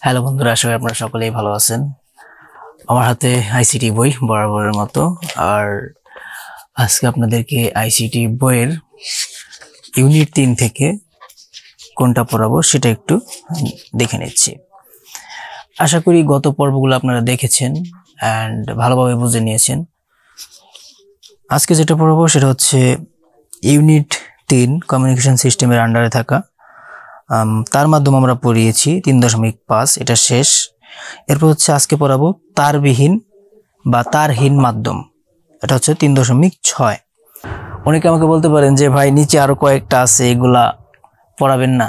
Hello বন্ধুরা, আশা করি আপনারা সকলেই ভালো আছেন। আমার হাতে আইসিটি বই বরাবরের মতো। আর আজকে আপনাদেরকে আইসিটি বইয়ের ইউনিট 3 থেকে কোনটা পড়াবো সেটা একটু দেখে নিচ্ছি। আশা করি গত পর্বগুলো আপনারা দেখেছেন অ্যান্ড ভালোভাবে বুঝে নিয়েছেন। আজকে যেটা পড়াবো সেটা হচ্ছে ইউনিট 3 কমিউনিকেশন সিস্টেমের আন্ডারে থাকা। তার মাধ্যমে আমরা পড়িয়েছি 3.5, এটা শেষ। এরপর হচ্ছে আজকে পড়াবো তারবিহীন বা তারহীন মাধ্যম, এটা হচ্ছে 3.6। অনেকে আমাকে বলতে পারেন যে ভাই নিচে আরো কয়েকটা আছে, এগুলা পড়াবেন না?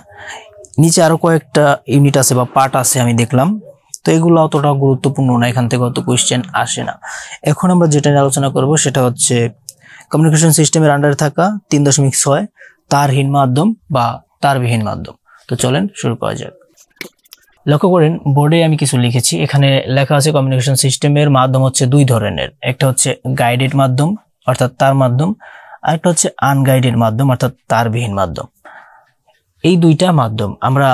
নিচে আরো কয়েকটা ইউনিট আছে বা পার্ট আছে আমি দেখলাম, তো এগুলো অতটা গুরুত্বপূর্ণ না, এখান থেকে অত কোয়েশ্চেন আসে না। এখন আমরা যেটা নিয়ে আলোচনা করব সেটা হচ্ছে কমিউনিকেশন সিস্টেমের আন্ডারে থাকা 3.6 তারহীন মাধ্যম বা তারবিহীন মাধ্যম। তো চলেন শুরু করা যাক। লক্ষ্য করেন বোর্ডে আমি কিছু লিখেছি, এখানে লেখা আছে কমিউনিকেশন সিস্টেমের মাধ্যম হচ্ছে দুই ধরনের। একটা হচ্ছে গাইডেড মাধ্যম অর্থাৎ তার মাধ্যম, আর একটা হচ্ছে আনগাইডেড মাধ্যম অর্থাৎ তারবিহীন মাধ্যম। এই দুইটা মাধ্যম আমরা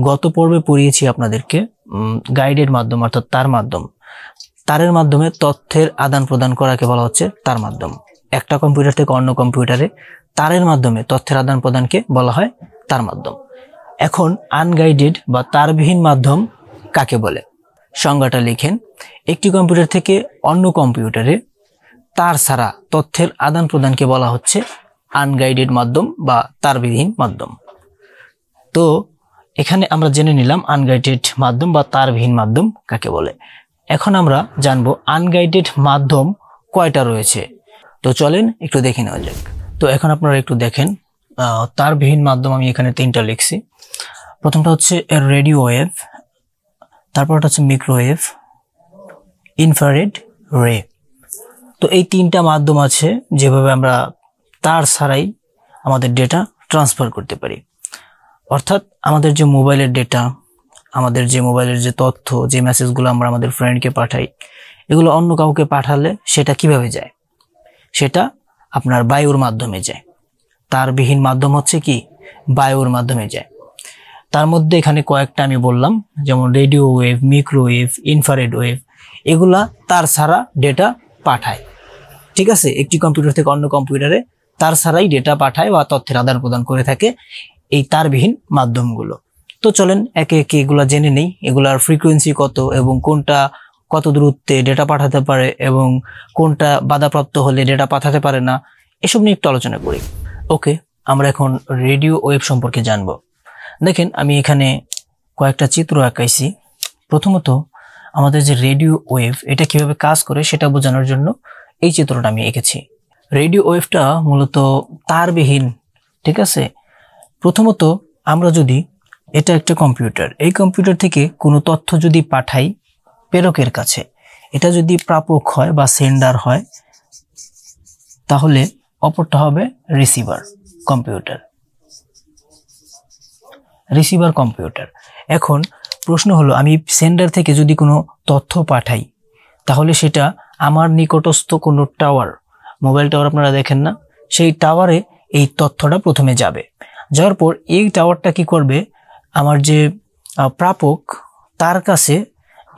গত পর্বে পড়িয়েছি আপনাদেরকে। গাইডেড মাধ্যম অর্থাৎ তার মাধ্যম, তারের মাধ্যমে তথ্যের আদান প্রদান করাকে বলা হচ্ছে তার মাধ্যম। একটা কম্পিউটার থেকে অন্য কম্পিউটারে তারের মাধ্যমে তথ্যের আদান প্রদানকে বলা হয় তার মাধ্যম। এখন আনগাইডেড বা তারবিহীন মাধ্যম কাকে বলে? সংজ্ঞাটা লিখেন। একটি কম্পিউটার থেকে অন্য কম্পিউটারে তার ছাড়া তথ্যের আদান প্রদানকে বলা হচ্ছে আনগাইডেড মাধ্যম বা তারবিহীন মাধ্যম। তো এখানে আমরা জেনে নিলাম আনগাইডেড মাধ্যম বা তারবিহীন মাধ্যম কাকে বলে। এখন আমরা জানবো আনগাইডেড মাধ্যম কয়টা রয়েছে। তো চলেন একটু দেখে নেওয়া যাক। তো এখন আপনারা একটু দেখেন, তারবিহীন মাধ্যম আমি এখানে 3টা লিখছি। প্রথমটা হচ্ছে রেডিও ওয়েভ, তারপরটা হচ্ছে মাইক্রোওয়েভ, ইনফ্রারেড রে। তো এই 3টা মাধ্যম আছে যেভাবে আমরা তার ছাড়াই আমাদের ডেটা ট্রান্সফার করতে পারি। অর্থাৎ আমাদের যে মোবাইলের ডেটা, আমাদের যে মোবাইলের যে তথ্য, যে মেসেজগুলো আমরা আমাদের ফ্রেন্ডকে পাঠাই, এগুলো অন্য কাউকে পাঠালে সেটা কিভাবে যায়? সেটা আপনার বায়ুর মাধ্যমে যায়। তারবিহীন মাধ্যম হচ্ছে কি? বায়ুর মাধ্যমে যায়। তার মধ্যে এখানে কয়েকটা আমি বললাম, যেমন radio wave, microwave, infrared wave, এগুলা তার ছাড়া ডেটা পাঠায়। ঠিক আছে, একটি কম্পিউটার থেকে অন্য কম্পিউটারে তার ছাড়াই ডেটা পাঠায় বা তথ্যের আদান প্রদান করে থাকে এই তারবিহীন মাধ্যমগুলো। তো চলেন একে একে এগুলা জেনে নেই, এগুলার ফ্রিকোয়েন্সি কত এবং কোনটা কত দূরত্বে ডেটা পাঠাতে পারে এবং কোনটা বাধাপ্রাপ্ত হলে ডেটা পাঠাতে পারে না, এসব নিয়ে একটু আলোচনা করি। ওকে, আমরা এখন রেডিও ওয়েভ সম্পর্কে জানবো। দেখেন আমি এখানে কয়েকটা চিত্র আঁকাইছি। প্রথমত আমাদের যে রেডিও ওয়েভ, এটা কিভাবে কাজ করে সেটা বোঝানোর জন্য এই চিত্রটা আমি এঁকেছি। রেডিও ওয়েভটা মূলত তারবিহীন। ঠিক আছে, প্রথমত আমরা যদি, এটা একটা কম্পিউটার, এই কম্পিউটার থেকে কোনো তথ্য যদি পাঠাই প্রেরকের কাছে, এটা যদি প্রাপক হয় বা সেন্ডার হয়, তাহলে অপরটা হবে রিসিভার কম্পিউটার। Receiver computer. এখন প্রশ্ন হলো, আমি সেন্ডার থেকে যদি কোনো তথ্য পাঠাই তাহলে সেটা আমার নিকটস্থ কোনো টাওয়ার, মোবাইল টাওয়ার আপনারা দেখেন না, সেই টাওয়ারে এই তথ্যটা প্রথমে যাবে। যাওয়ার পর এই টাওয়ারটা কি করবে? আমার যে প্রাপক তার কাছে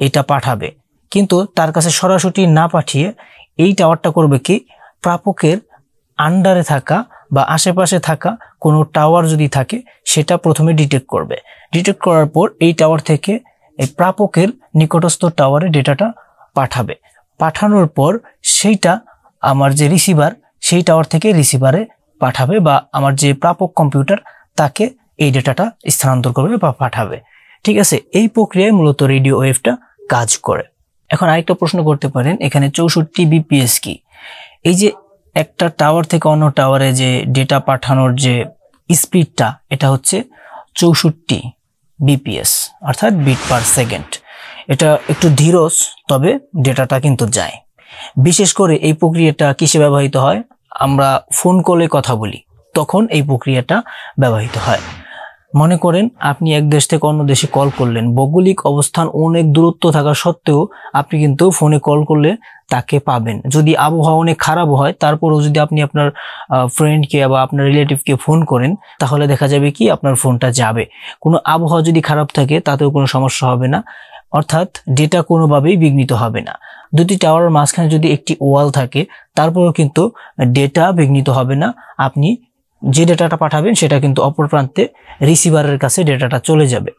এটা পাঠাবে, কিন্তু তার কাছে সরাসরি না পাঠিয়ে এই টাওয়ারটা করবে কি, প্রাপকের আন্ডারে থাকা বা আশেপাশে থাকা কোনো টাওয়ার যদি থাকে সেটা প্রথমে ডিটেক্ট করবে। ডিটেক্ট করার পর এই টাওয়ার থেকে এই প্রাপকের নিকটস্থ টাওয়ারে ডেটাটা পাঠাবে। পাঠানোর পর সেইটা আমার যে রিসিভার, সেই টাওয়ার থেকে রিসিভারে পাঠাবে বা আমার যে প্রাপক কম্পিউটার তাকে এই ডেটাটা স্থানান্তর করবে বা পাঠাবে। ঠিক আছে, এই প্রক্রিয়ায় মূলত রেডিও ওয়েভটা কাজ করে। এখন আরেকটা প্রশ্ন করতে পারেন, এখানে 64 বিপিএস কি? এই যে একটা টাওয়ার থেকে অন্য টাওয়ারে যে ডেটা পাঠানোর যে স্পিডটা, এটা হচ্ছে 64 বিপিএস অর্থাৎ বিট পার সেকেন্ড। এটা একটু ধীর, তবে ডেটাটা কিন্তু যায়। বিশেষ করে এই প্রক্রিয়াটা কিসে ব্যবহৃত হয়? আমরা ফোন কলে কথা বলি তখন এই প্রক্রিয়াটা ব্যবহৃত হয়। মনে করেন আপনি এক দেশ থেকে অন্য দেশে কল করলেন, ভৌগোলিক অবস্থান অনেক দূরত্ব থাকা সত্ত্বেও আপনি কিন্তু ফোনে কল করলে তাকে পাবেন। যদি আবহাওয়া অনেক খারাপ হয় তারপরেও যদি আপনি আপনার ফ্রেন্ডকে বা আপনার রিলেটিভকে ফোন করেন তাহলে দেখা যাবে কি আপনার ফোনটা যাবে। কোনো আবহাওয়া যদি খারাপ থাকে তাতেও কোনো সমস্যা হবে না, অর্থাৎ ডেটা কোনোভাবেই বিঘ্নিত হবে না। দুটি টাওয়ারের মাঝখানে যদি একটি ওয়াল থাকে তারপরেও কিন্তু ডেটা বিঘ্নিত হবে না। আপনি যে ডেটাটা পাঠাবেন সেটা কিন্তু অপর প্রান্তে রিসিভারের কাছে ডেটাটা চলে যাবে।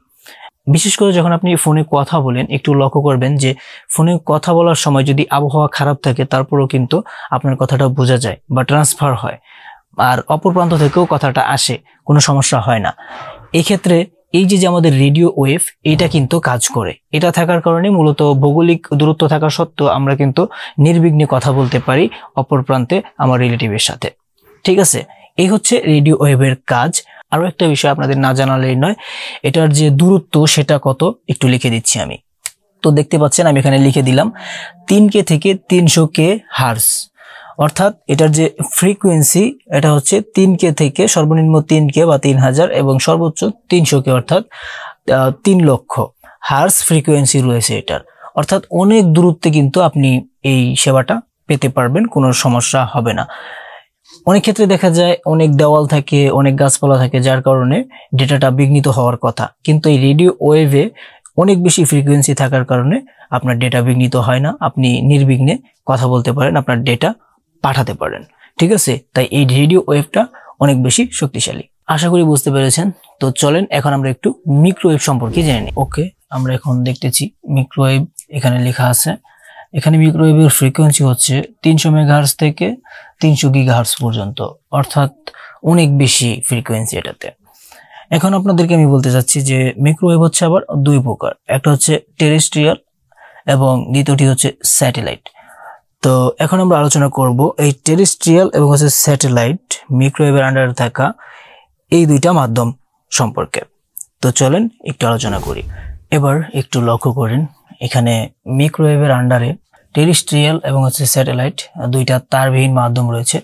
বিশেষ করে যখন আপনি ফোনে কথা বলেন একটু লক্ষ্য করবেন যে ফোনে কথা বলার সময় যদি আবহাওয়া খারাপ থাকে তারপরেও কিন্তু আপনার কথাটা বোঝা যায় বা ট্রান্সফার হয়, আর অপর প্রান্ত থেকেও কথাটা আসে, কোনো সমস্যা হয় না। এক্ষেত্রে এই যে আমাদের রেডিও ওয়েভ এটা কিন্তু কাজ করে। এটা থাকার কারণে মূলত ভৌগোলিক দূরত্ব থাকা সত্ত্বেও আমরা কিন্তু নির্বিঘ্নে কথা বলতে পারি অপর প্রান্তে আমার রিলেটিভের সাথে। ঠিক আছে, এই হচ্ছে রেডিও ওয়েভের কাজ। আরো একটা বিষয় আপনাদের না জানালেই নয়, এটার যে দূরত্ব সেটা কত একটু লিখে দিচ্ছি আমি। তো দেখতে পাচ্ছেন আমি এখানে লিখে দিলাম 3K থেকে 300K হার্জ, অর্থাৎ এটার যে ফ্রিকোয়েন্সি এটা হচ্ছে 3K থেকে সর্বনিম্ন 3K বা 3000 এবং সর্বোচ্চ 300K অর্থাৎ 3 লক্ষ হার্জ ফ্রিকোয়েন্সি রয়েছে এটার। অর্থাৎ অনেক দূরত্বে কিন্তু আপনি এই সেবাটা পেতে পারবেন, কোনো সমস্যা হবে না। অনেক ক্ষেত্রে দেখা যায় অনেক দেওয়াল থাকে, অনেক গাছপালা থাকে, যার কারণে ডেটাটা বিঘ্নিত হওয়ার কথা, কিন্তু এই রেডিও ওয়েভে অনেক বেশি ফ্রিকোয়েন্সি থাকার কারণে আপনার ডেটা বিঘ্নিত হয় না, আপনি নির্বিঘ্নে কথা বলতে পারেন, আপনার ডেটা পাঠাতে পারেন। ঠিক আছে, তাই এই রেডিও ওয়েভটা অনেক বেশি শক্তিশালী। আশা করি বুঝতে পেরেছেন। তো চলেন এখন আমরা একটু মিক্রোওয়েভ সম্পর্কে জেনে নিই। ওকে, আমরা এখন দেখতেছি মিক্রোওয়েভ এখানে লেখা আছে। এখানে মিক্রোওয়েভের ফ্রিকোয়েন্সি হচ্ছে 300 মেগাহার্জ থেকে 300 গিগাহার্জ পর্যন্ত, অর্থাৎ অনেক বেশি ফ্রিকোয়েন্সি এটাতে। এখন আপনাদেরকে আমি বলতে চাচ্ছি যে মিক্রোওয়েভ হচ্ছে আবার দুই প্রকার, একটা হচ্ছে টেরেস্ট্রিয়াল এবং দ্বিতীয়টি হচ্ছে স্যাটেলাইট। তো এখন আমরা আলোচনা করব এই টেরেস্ট্রিয়াল এবং হচ্ছে স্যাটেলাইট মিক্রোওয়েভের আন্ডারে থাকা এই দুইটা মাধ্যম সম্পর্কে। তো চলেন একটু আলোচনা করি। এবার একটু লক্ষ্য করেন, এখানে মিক্রোওয়েভের আন্ডারে টেরেস্ট্রিয়াল এবং হচ্ছে স্যাটেলাইট দুইটা তারবিহীন মাধ্যম রয়েছে।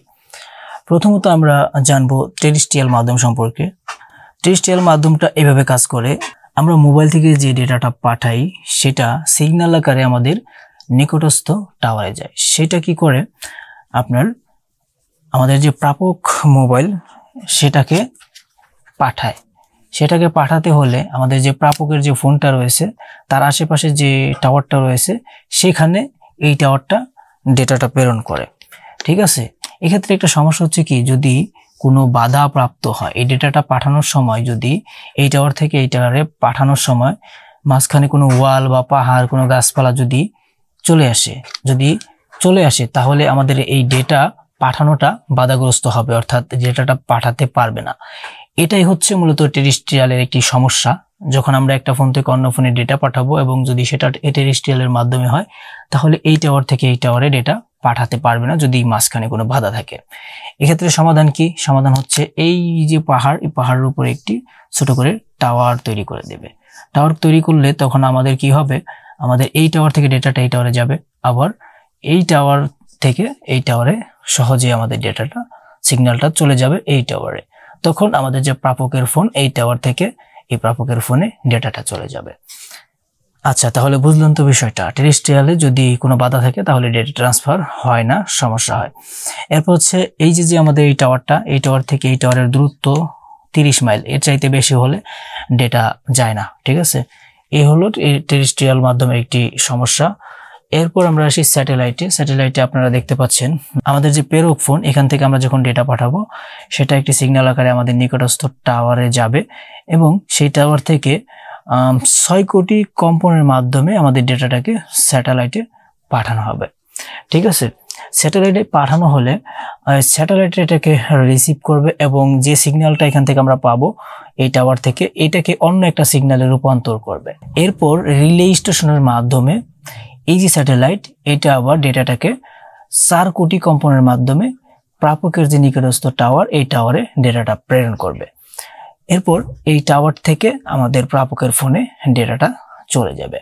প্রথমত আমরা জানবো টেরেস্ট্রিয়াল মাধ্যম সম্পর্কে। টেরেস্ট্রিয়াল মাধ্যমটা এভাবে কাজ করে, আমরা মোবাইল থেকে যে ডেটাটা পাঠাই সেটা সিগন্যাল আকারে আমাদের নিকটস্থ টাওয়ারে যায়। সেটা কি করে, আপনার আমাদের যে প্রাপক মোবাইল সেটাকে পাঠায়। সেটাকে পাঠাতে হলে আমাদের যে প্রাপকের যে ফোনটা রয়েছে তার আশেপাশে যে টাওয়ারটা রয়েছে সেখানে এই টাওয়ারটা ডেটাটা প্রেরণ করে। ঠিক আছে, এক্ষেত্রে একটা সমস্যা হচ্ছে কি, যদি কোনো বাধা প্রাপ্ত হয় এই ডেটাটা পাঠানোর সময়, যদি এই টাওয়ার থেকে এই টাওয়ারে পাঠানোর সময় মাঝখানে কোনো ওয়াল বা পাহাড়, কোনো গাছপালা যদি চলে আসে তাহলে আমাদের এই ডেটা পাঠানোটা বাধাগ্রস্ত হবে, অর্থাৎ ডেটাটা পাঠাতে পারবে না। এটাই হচ্ছে মূলত টেরেস্ট্রিয়ালের একটি সমস্যা। যখন আমরা একটা ফোন থেকে অন্য ফোনে ডেটা পাঠাবো এবং যদি সেটা টেরেস্ট্রিয়ালের মাধ্যমে হয় তাহলে এই টাওয়ার থেকে এই টাওয়ারে ডেটা পাঠাতে পারবে না যদি মাঝখানে কোনো বাধা থাকে। এক্ষেত্রে সমাধান কি? সমাধান হচ্ছে এই যে পাহাড়, এই পাহাড়ের উপরে একটি ছোট করে টাওয়ার তৈরি করে দেবে। টাওয়ার তৈরি করলে তখন আমাদের কি হবে, আমাদের এই টাওয়ার থেকে ডেটাটা এই টাওয়ারে যাবে, আবার এই টাওয়ার থেকে এই টাওয়ারে সহজে আমাদের ডেটাটা সিগন্যালটা চলে যাবে এই টাওয়ারে। তখন আমাদের যে প্রাপকের ফোন, এই টাওয়ার থেকে এই প্রাপকের ফোনে ডেটাটা চলে যাবে। আচ্ছা, তাহলে বুঝলেন তো বিষয়টা। টেরেস্ট্রিয়ালে যদি কোনো বাধা থাকে তাহলে ডেটা ট্রান্সফার হয় না, সমস্যা হয়। এরপর হচ্ছে এই যে আমাদের এই টাওয়ারটা, এই টাওয়ার থেকে এই টাওয়ারের দূরত্ব 30 মাইল, এর চাইতে বেশি হলে ডেটা যায় না। ঠিক আছে, এই হলো টেরেস্ট্রিয়াল মাধ্যমের একটি সমস্যা। এরপর আমরা আসি স্যাটেলাইটে। স্যাটেলাইটে আপনারা দেখতে পাচ্ছেন আমাদের যে প্রেরক ফোন, এখান থেকে আমরা যখন ডেটা পাঠাবো সেটা একটি সিগন্যাল আকারে আমাদের নিকটস্থ টাওয়ারে যাবে এবং সেই টাওয়ার থেকে 6 কোটি কম্পনের মাধ্যমে আমাদের ডেটাটাকে স্যাটেলাইটে পাঠানো হবে। ঠিক আছে, স্যাটেলাইটে পাঠানো হলে স্যাটেলাইট এটাকে রিসিভ করবে এবং যে সিগন্যালটা এখান থেকে আমরা পাবো এই টাওয়ার থেকে, এটাকে অন্য একটা সিগন্যালে রূপান্তর করবে। এরপর রিলে স্টেশনের মাধ্যমে এই যে স্যাটেলাইট, এটা আবার ডেটাটাকে 4 কোটি কম্পনের মাধ্যমে প্রাপকের যে নিকটস্থ টাওয়ার, এই টাওয়ারে ডেটাটা প্রেরণ করবে। এরপর এই টাওয়ার থেকে আমাদের প্রাপকের ফোনে ডেটাটা চলে যাবে।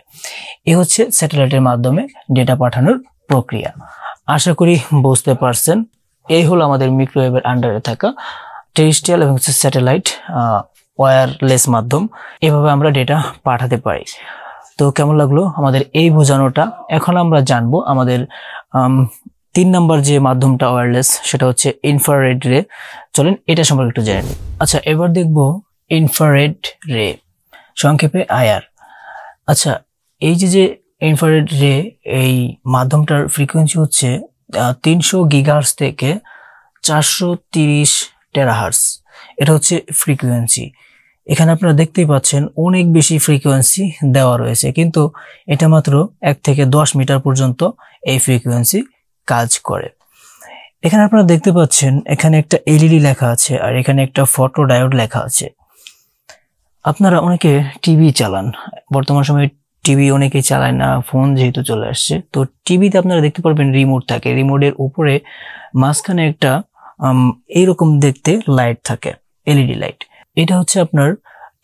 এই হচ্ছে স্যাটেলাইটের মাধ্যমে ডেটা পাঠানোর প্রক্রিয়া। আশা করি বুঝতে পারছেন। এই হলো আমাদের মিক্রোওয়েভের আন্ডারে থাকা টেরেস্ট্রিয়াল এবং স্যাটেলাইট ওয়্যারলেস মাধ্যম, এভাবে আমরা ডেটা পাঠাতে পারি। তো কেমন লাগলো আমাদের এই বোঝানোটা? এখন আমরা জানবো আমাদের 3 নাম্বার যে মাধ্যমটা ওয়্যারলেস, সেটা হচ্ছে ইনফ্রারেড রে। চলেন এটা সম্পর্কে একটু জেনে নিই। আচ্ছা, এবার দেখবো ইনফ্রারেড রে, সংক্ষেপে আইআর। আচ্ছা, এই যে ইনফ্রারেড রে, এই মাধ্যমটার ফ্রিকোয়েন্সি হচ্ছে 300 গিগাহার্টজ থেকে 430 টেরাহার্টজ। এটা হচ্ছে ফ্রিকোয়েন্সি। এখানে আপনারা দেখতেই পাচ্ছেন অনেক বেশি ফ্রিকোয়েন্সি দেওয়া রয়েছে, কিন্তু এটা মাত্র 1 থেকে 10 মিটার পর্যন্ত এই ফ্রিকোয়েন্সি কাজ করে। এখানে আপনারা দেখতে পাচ্ছেন এখানে একটা এলইডি লেখা আছে আর এখানে একটা ফটো ডায়োড লেখা আছে। আপনারা অনেকে টিভি চালান, বর্তমান সময়ে টিভি অনেকেই চালায় না, ফোন যেহেতু চলে আসছে। তো টিভিতে আপনারা দেখতে পারবেন রিমোট থাকে, রিমোটের উপরে মাঝখানে একটা এইরকম দেখতে লাইট থাকে, এলইডি লাইট। এটা হচ্ছে আপনার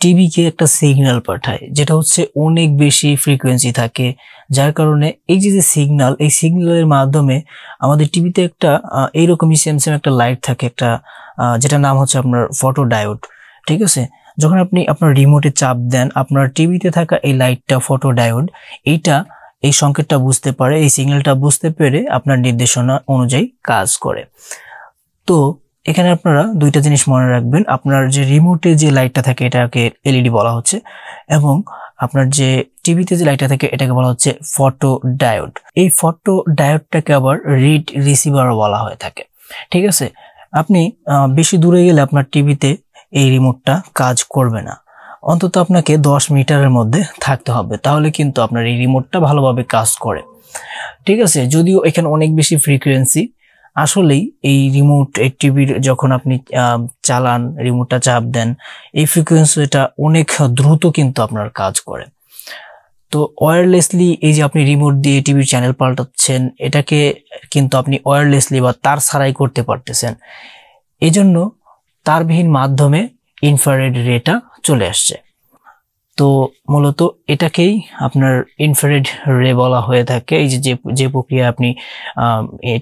টিভিকে একটা সিগন্যাল পাঠায়, যেটা হচ্ছে অনেক বেশি ফ্রিকোয়েন্সি থাকে, যার কারণে এই যে সিগন্যাল, এই সিগন্যালের মাধ্যমে আমাদের টিভিতে একটা এইরকমই সেম একটা লাইট থাকে, একটা যেটা নাম হচ্ছে আপনার ফটো ডায়োড। ঠিক আছে, যখন আপনি আপনার রিমোটে চাপ দেন, আপনার টিভিতে থাকা এই লাইটটা, ফটো ডায়োড, এইটা এই সংকেতটা বুঝতে পারে, এই সিগন্যালটা বুঝতে পেরে আপনার নির্দেশনা অনুযায়ী কাজ করে। তো এখানে আপনারা দুইটা জিনিস মনে রাখবেন, আপনার যে রিমোটে যে লাইটটা থাকে এটাকে এলইডি বলা হচ্ছে, এবং আপনার যে টিভিতে যে লাইটটা থাকে এটাকে বলা হচ্ছে ফটো ডায়োড। এই ফটো ডায়োডটাকে আবার রিড রিসিভার বলা হয়ে থাকে। ঠিক আছে, আপনি বেশি দূরে গেলে আপনার টিভিতে এই রিমোটটা কাজ করবে না, অন্তত আপনাকে 10 মিটারের মধ্যে থাকতে হবে, তাহলে কিন্তু আপনার এই রিমোটটা ভালোভাবে কাজ করে। ঠিক আছে, যদিও এখানে অনেক বেশি ফ্রিকোয়েন্সি, আসলেই এই রিমোট, এই টিভির যখন আপনি চালান, রিমোটটা চাপ দেন, এই ফ্রিকোয়েন্সিটা অনেক দ্রুত কিন্তু আপনার কাজ করে। তো ওয়্যারলেসলি এই যে আপনি রিমোট দিয়ে টিভির চ্যানেল পাল্টাচ্ছেন, এটাকে কিন্তু আপনি ওয়্যারলেসলি বা তার ছাড়াই করতে পারতেছেন। এজন্য তারবিহীন মাধ্যমে ইনফ্রারেড রেটা চলে আসছে। তো মূলত এটাকেই আপনার ইনফ্রারেড রে বলা হয়ে থাকে। এই যে প্রক্রিয়া আপনি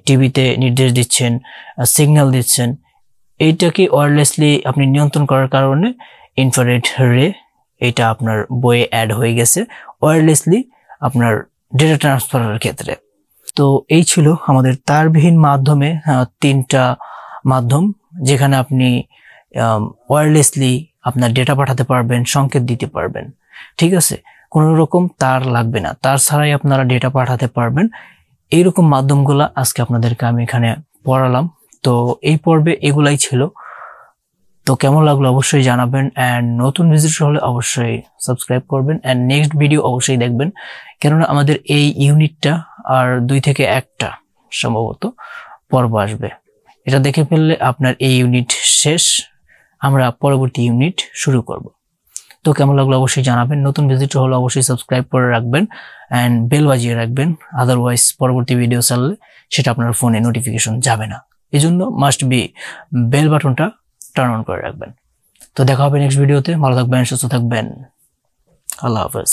টিভিতে নির্দেশ দিচ্ছেন, সিগন্যাল দিচ্ছেন, এইটাকে ওয়্যারলেসলি আপনি নিয়ন্ত্রণ করার কারণে ইনফ্রারেড রে এটা আপনার বইয়ে অ্যাড হয়ে গেছে ওয়্যারলেসলি আপনার ডেটা ট্রান্সফারের ক্ষেত্রে। তো এই ছিল আমাদের তারবিহীন মাধ্যমে 3টা মাধ্যম, যেখানে আপনি ওয়্যারলেসলি আপনার ডেটা পাঠাতে পারবেন, সংকেত দিতে পারবেন। ঠিক আছে, কোনো রকম তার লাগবে না, তার ছাড়াই আপনারা ডেটা পাঠাতে পারবেন। এইরকম মাধ্যমগুলা আজকে আপনাদেরকে আমি এখানে পড়ালাম। তো এই পর্বে এগুলাই ছিল। তো কেমন লাগলো অবশ্যই জানাবেন, অ্যান্ড নতুন ভিজিটর হলে অবশ্যই সাবস্ক্রাইব করবেন, অ্যান্ড নেক্সট ভিডিও অবশ্যই দেখবেন, কেননা আমাদের এই ইউনিটটা আর 2 থেকে 1টা সম্ভবত পর্ব আসবে। এটা দেখে ফেললে আপনার এই ইউনিট শেষ, আমরা পরবর্তী ইউনিট শুরু করব। তো কেমন লাগলো অবশ্যই জানাবেন, নতুন ভিজিটর হলে অবশ্যই সাবস্ক্রাইব করে রাখবেন অ্যান্ড বেল বাজিয়ে রাখবেন, আদারওয়াইজ পরবর্তী ভিডিও চাললে সেটা আপনার ফোনে নোটিফিকেশন যাবে না। এই জন্য মাস্ট বি বেল বাটনটা টার্ন অন করে রাখবেন। তো দেখা হবে নেক্সট ভিডিওতে, ভালো থাকবেন, সুস্থ থাকবেন, আল্লাহ হাফেজ।